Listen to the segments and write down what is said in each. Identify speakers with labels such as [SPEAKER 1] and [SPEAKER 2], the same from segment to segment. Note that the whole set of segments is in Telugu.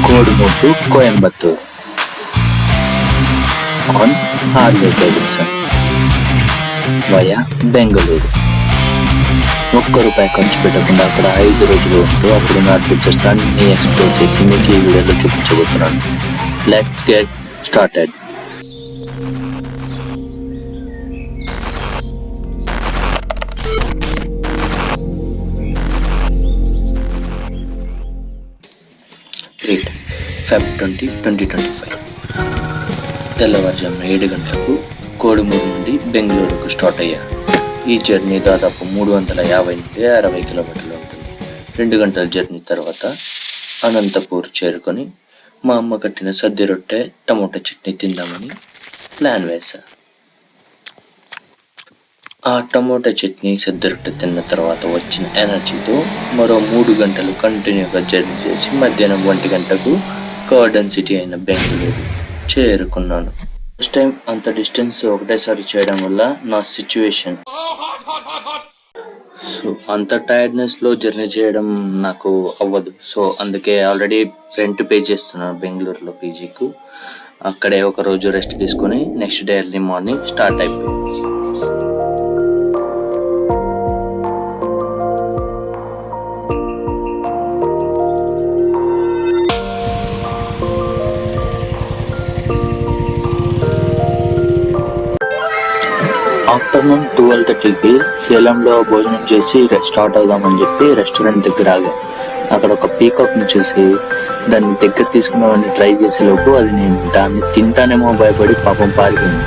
[SPEAKER 1] Kodumur to Coimbatore on Harley Davidson via Bengaluru. ₹1 ఖర్చు పెట్టకుండా అక్కడ 5 రోజులు ఉంటూ అప్పుడున్న పిక్చర్స్ అన్ని ఎక్స్ప్లోర్ చేసి మీకు ఈ వీడియోలో చూపించబోతున్నాను. Let's get started. Feb 20, 2025 తెల్లవారుజామున 7 గంటలకు కోడుమూరు నుండి బెంగళూరుకు స్టార్ట్ అయ్యాను. ఈ జర్నీ దాదాపు 350 నుండి 60 కిలోమీటర్లు ఉంటుంది. 2 గంటల జర్నీ తర్వాత అనంతపూర్ చేరుకొని మా అమ్మ కట్టిన సద్ది రొట్టె టమోటా చట్నీ తిందామని ప్లాన్ వేశా. ఆ టమోటా చట్నీ సద్ది రొట్టె తిన్న తర్వాత వచ్చిన ఎనర్జీతో మరో 3 గంటలు కంటిన్యూగా జర్నీ చేసి మధ్యాహ్నం 1 గంటకు గార్డెన్ సిటీ అయిన బెంగళూరు చేరుకున్నాను. ఫస్ట్ టైం అంత డిస్టెన్స్ ఒకటేసారి చేయడం వల్ల నా సిచ్యువేషన్ అంత టైర్డ్నెస్లో జర్నీ చేయడం నాకు అవ్వదు. సో అందుకే ఆల్రెడీ రెంట్ పే చేస్తున్నాను బెంగళూరులో పీజీకు. అక్కడే ఒక రోజు రెస్ట్ తీసుకొని next day early morning start అయిపోయింది. ఆఫ్టర్నూన్ 12:30కి సేలంలో భోజనం చేసి స్టార్ట్ అవుదామని చెప్పి రెస్టారెంట్ దగ్గర ఆగా. అక్కడ ఒక పీకాక్ని చూసి దాన్ని దగ్గర తీసుకున్నామని ట్రై చేసేలోపు అది నేను దాన్ని తింటానేమో భయపడి పాపం పారిపోయింది.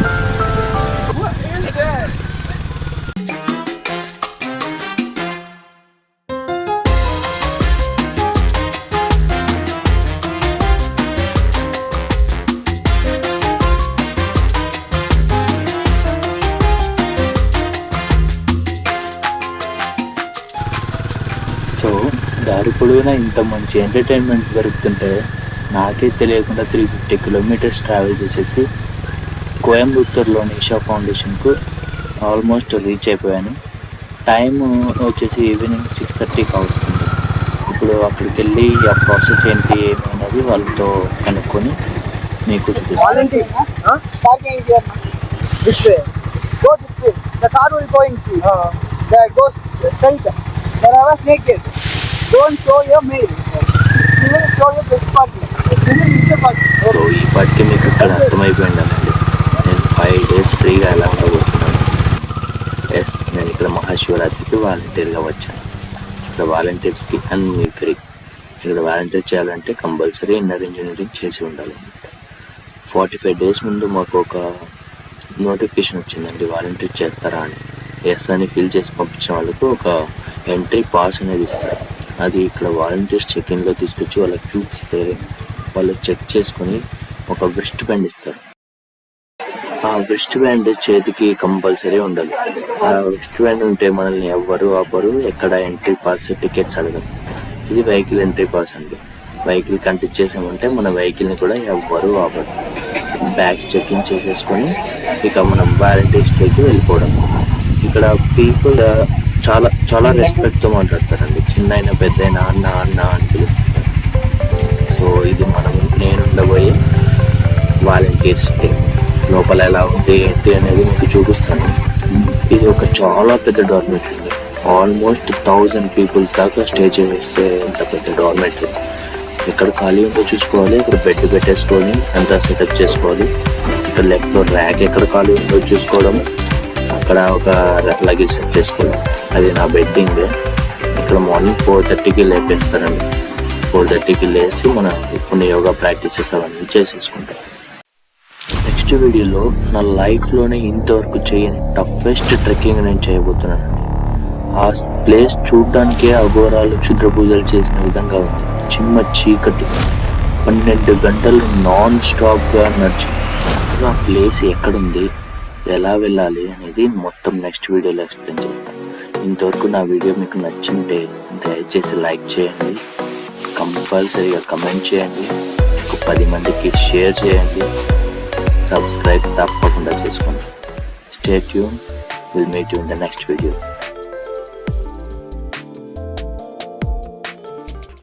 [SPEAKER 1] సో దారి పొడవునా ఇంత మంచి ఎంటర్టైన్మెంట్ దొరుకుతుంటే నాకే తెలియకుండా 350 కిలోమీటర్స్ ట్రావెల్ చేసేసి కోయంబత్తూరులోని ఈషా ఫౌండేషన్కు ఆల్మోస్ట్ రీచ్ అయిపోయాను. టైం వచ్చేసి ఈవినింగ్ 6:30కి వస్తుంది. ఇప్పుడు అక్కడికి వెళ్ళి ఆ ప్రాసెస్ ఏంటి ఏమైనది వాళ్ళతో కనుక్కొని మీకు చూపిస్తాను.
[SPEAKER 2] Wherever snake is, don't show your mail. You will show your best party.
[SPEAKER 1] So ఈ పాటికి మీకు ఇక్కడ అర్థమైపోయిందండి నేను 5 days ఫ్రీగా ఎలా ఉండబోతున్నాను. ఎస్, నేను ఇక్కడ మహాశివరాత్రికి వాలంటీర్గా వచ్చాను. ఇక్కడ వాలంటీర్స్కి అన్ని ఫ్రీ. ఇక్కడ వాలంటీర్ చేయాలంటే కంపల్సరీ ఇన్నర్ ఇంజనీరింగ్ చేసి ఉండాలి. 45 days ముందు మాకు ఒక నోటిఫికేషన్ వచ్చిందండి, వాలంటీర్ చేస్తారా అని. ఎస్ అని ఫిల్ చేసి పంపించిన వాళ్ళకు ఒక ఎంట్రీ పాస్ అనేది ఇస్తారు. అది ఇక్కడ వాలంటీర్స్ చెక్-ఇన్లో తీసుకొచ్చి వాళ్ళకి చూపిస్తే వాళ్ళు చెక్ చేసుకొని ఒక వ్రిస్ట్ బ్యాండ్ ఇస్తారు. ఆ వ్రిస్ట్ బ్యాండ్ చేతికి కంపల్సరీ ఉండాలి. ఆ వ్రిస్ట్ బ్యాండ్ ఉంటే మనల్ని ఎవ్వరు ఆపరు, ఎక్కడ ఎంట్రీ పాస్ టికెట్స్ అడగరు. ఇది వెహికల్ ఎంట్రీ పాస్ అండి. వెహికల్ కంటిన్యూ చేసామంటే మన వెహికల్ని కూడా ఎవ్వరు ఆపరు. బ్యాగ్స్ చెక్-ఇన్ చేసేసుకొని ఇక మనం వాలంటీర్ స్టేకి వెళ్ళిపోవడం. ఇక్కడ పీపుల్ చాలా చాలా రెస్పెక్ట్తో మాట్లాడతారండి. చిన్నైనా పెద్దయినా అన్న అన్న అని పిలుస్తుంటారు. సో ఇది నేను ఉండబోయే వాలంటీర్ స్టే. లోపల ఎలా ఉంది ఏంటి అనేది మీకు చూపిస్తాను. ఇది ఒక చాలా పెద్ద డార్మెటరీ అండి. ఆల్మోస్ట్ 1000 పీపుల్స్ దాకా స్టే చేసే ఇంత పెద్ద డార్మెటరీ. ఎక్కడ ఖాళీ ఉందో చూసుకోవాలి, ఇక్కడ బెడ్ పెట్టేసుకొని అంతా సెటప్ చేసుకోవాలి. ఇక్కడ లెఫ్ట్లో ర్యాక్ ఎక్కడ ఖాళీ ఉందో చూసుకోవడం, అక్కడ ఒక లగేజ్ సెట్ చేసుకోవడం. అది నా బెడ్డింగ్. ఇక్కడ మార్నింగ్ 4:30కి లేపేస్తారండి. 4:30కి లేచి మనం ఇప్పుడు యోగా ప్రాక్టీసెస్ అవన్నీ చేసేసుకుంటాం. నెక్స్ట్ వీడియోలో నా లైఫ్లోనే ఇంతవరకు చేయని టఫెస్ట్ ట్రెక్కింగ్ నేను చేయబోతున్నానండి. ఆ ప్లేస్ చూడడానికే అఘోరాలు క్షుద్ర పూజలు చేసిన విధంగా ఉంది. చిమ్మ చీకటి 12 గంటలు నాన్ స్టాప్గా నడిచి ఆ ప్లేస్ ఎక్కడుంది, ఎలా వెళ్ళాలి అనేది మొత్తం నెక్స్ట్ వీడియోలో ఎక్స్ప్లెయిన్ చేస్తాను. ఇంతవరకు నా వీడియో మీకు నచ్చింటే దయచేసి లైక్ చేయండి, కంపల్సరీగా కమెంట్ చేయండి, 10 మందికి షేర్ చేయండి, సబ్స్క్రైబ్ తప్పకుండా చేసుకోండి. Stay tune, will meet you in the next video.